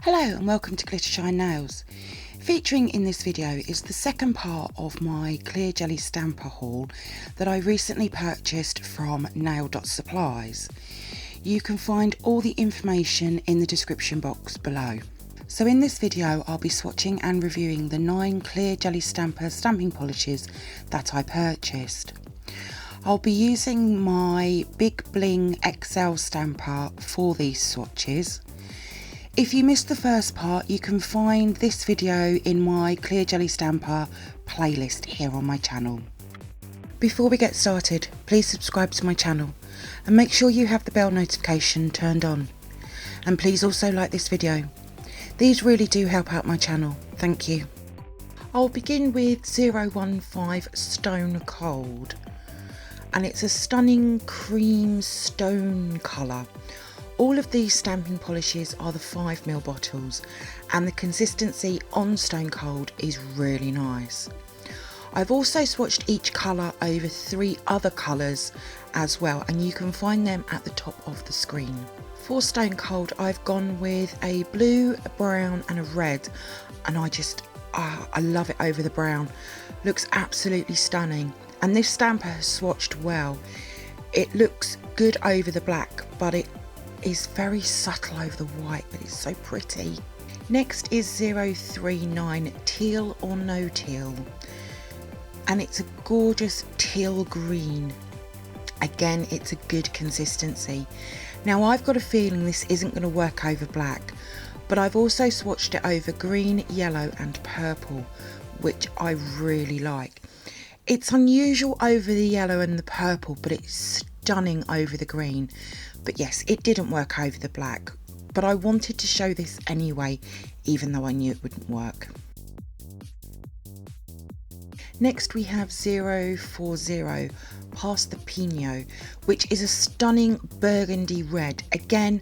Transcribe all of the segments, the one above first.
Hello and welcome to Glittershinenails. Featuring in this video is the second part of my clear jelly stamper haul that I recently purchased from Nail.supplies. You can find all the information in the description box below. So in this video I'll be swatching and reviewing the 9 clear jelly stamper stamping polishes that I purchased. I'll be using my big Bling XL stamper for these swatches. If you missed the first part, you can find this video in my clear jelly stamper playlist here on my channel. Before we get started, please subscribe to my channel and make sure you have the bell notification turned on. And please also like this video. These really do help out my channel. Thank you. I'll begin with 015 Stone Cold, and it's a stunning cream stone colour. All of these stamping polishes are the 5ml bottles, and the consistency on Stone Cold is really nice. I've also swatched each colour over 3 other colours as well, and you can find them at the top of the screen. For Stone Cold I've gone with a blue, a brown and a red, and I love it over the brown. Looks absolutely stunning, and this stamper has swatched well. It looks good over the black, but it is very subtle over the white, but it's so pretty. Next is 039 Teal or No Teal, and it's a gorgeous teal green. Again, it's a good consistency. Now I've got a feeling this isn't going to work over black, but I've also swatched it over green, yellow and purple, which I really like. It's unusual over the yellow and the purple, but it's stunning over the green. But yes, it didn't work over the black, but I wanted to show this anyway, even though I knew it wouldn't work. Next we have 040 Past the Pinot, which is a stunning burgundy red. Again,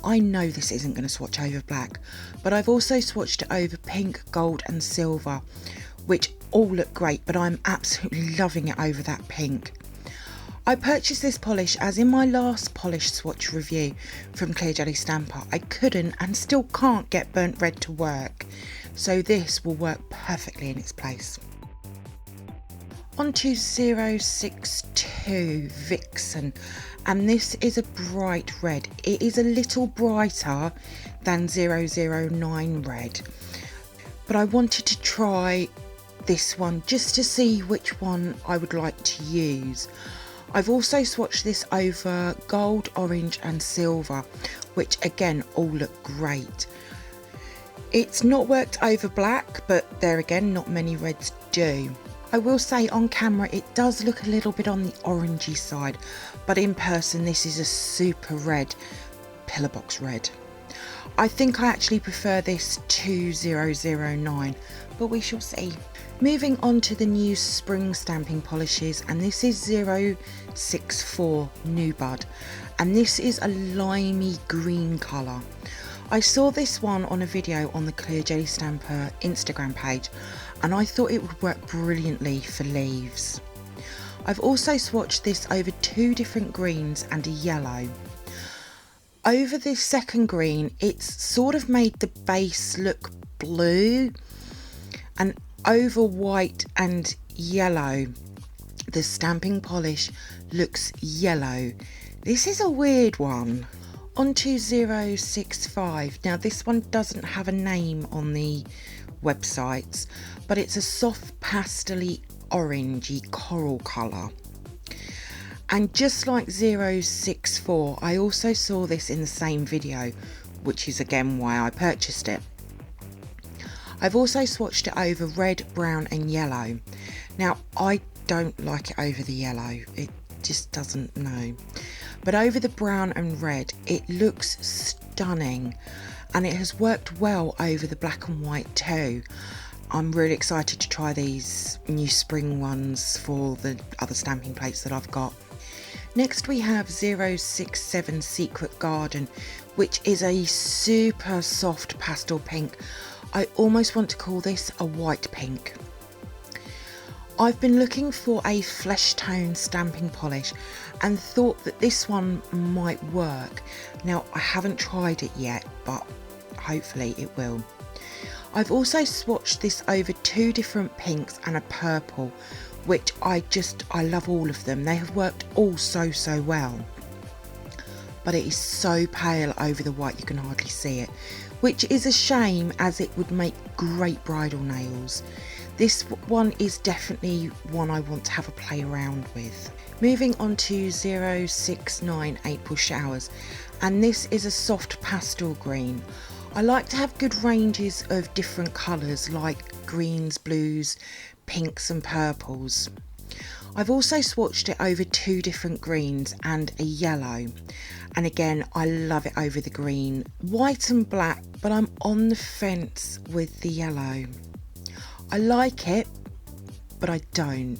I know this isn't going to swatch over black, but I've also swatched it over pink, gold and silver, which all look great, but I'm absolutely loving it over that pink. I purchased this polish as in my last polish swatch review from Clear Jelly Stamper I couldn't and still can't get burnt red to work, so this will work perfectly in its place. On to 062 Vixen, and this is a bright red. It is a little brighter than 009 red, but I wanted to try this one just to see which one I would like to use. I've also swatched this over gold, orange and silver, which again all look great. It's not worked over black, but there again not many reds do. I will say on camera it does look a little bit on the orangey side, but in person this is a super red, pillar box red. I think I actually prefer this to 009, but we shall see. Moving on to the new spring stamping polishes, and this is 064 New Bud, and this is a limey green colour. I saw this one on a video on the Clear Jelly Stamper Instagram page, and I thought it would work brilliantly for leaves. I've also swatched this over 2 different greens and a yellow. Over this second green, it's sort of made the base look blue, and over white and yellow, the stamping polish looks yellow. This is a weird one. On to 065. Now this one doesn't have a name on the websites, but it's a soft pastel-y orangey coral colour. And just like 064, I also saw this in the same video, which is again why I purchased it. I've also swatched it over red, brown and yellow. Now I don't like it over the yellow, it just doesn't know. But over the brown and red it looks stunning, and it has worked well over the black and white too. I'm really excited to try these new spring ones for the other stamping plates that I've got. Next we have 067 Secret Garden, which is a super soft pastel pink. I almost want to call this a white pink. I've been looking for a flesh tone stamping polish and thought that this one might work. Now I haven't tried it yet, but hopefully it will. I've also swatched this over 2 different pinks and a purple, which I love all of them. They have worked all so well. But it is so pale over the white you can hardly see it, which is a shame as it would make great bridal nails. This one is definitely one I want to have a play around with. Moving on to 069 April Showers, and this is a soft pastel green. I like to have good ranges of different colours like greens, blues, pinks and purples. I've also swatched it over 2 different greens and a yellow, and again I love it over the green. White and black, but I'm on the fence with the yellow. I like it, but I don't.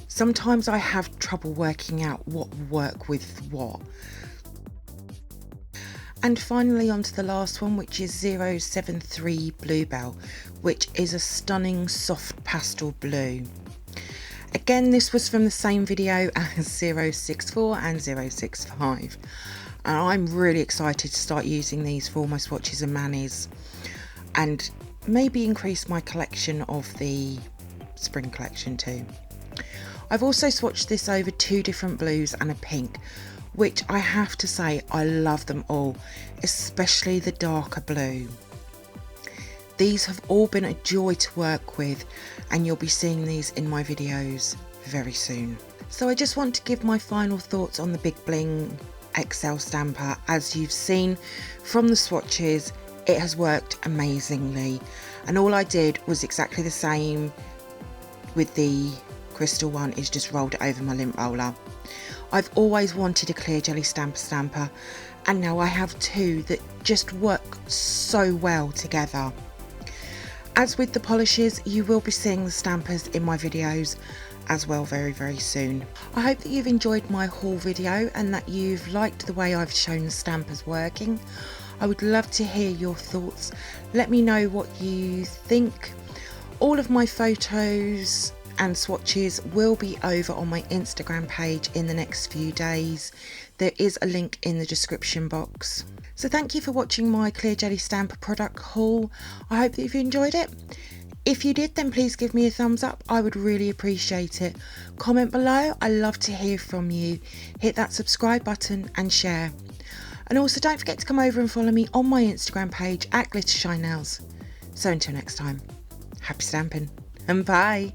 Sometimes I have trouble working out what will work with what. And finally onto the last one, which is 073 Bluebell, which is a stunning soft pastel blue. Again, this was from the same video as 064 and 065. And I'm really excited to start using these for all my swatches and manis, and maybe increase my collection of the spring collection too. I've also swatched this over 2 different blues and a pink, which I have to say I love them all, especially the darker blue. These have all been a joy to work with, and you'll be seeing these in my videos very soon. So I just want to give my final thoughts on the Big Bling XL stamper. As you've seen from the swatches, it has worked amazingly, and all I did was exactly the same with the crystal one, is just rolled it over my lint roller. I've always wanted a clear jelly stamper, and now I have 2 that just work so well together. As with the polishes, you will be seeing the stampers in my videos as well very soon. I hope that you've enjoyed my haul video and that you've liked the way I've shown the stampers working. I would love to hear your thoughts. Let me know what you think. All of my photos and swatches will be over on my Instagram page in the next few days. There is a link in the description box. So thank you for watching my clear jelly stamper product haul. I hope that you've enjoyed it. If you did, then please give me a thumbs up. I would really appreciate it. Comment below. I love to hear from you. Hit that subscribe button and share. And also don't forget to come over and follow me on my Instagram page at glittershinenails. So until next time, happy stamping and bye.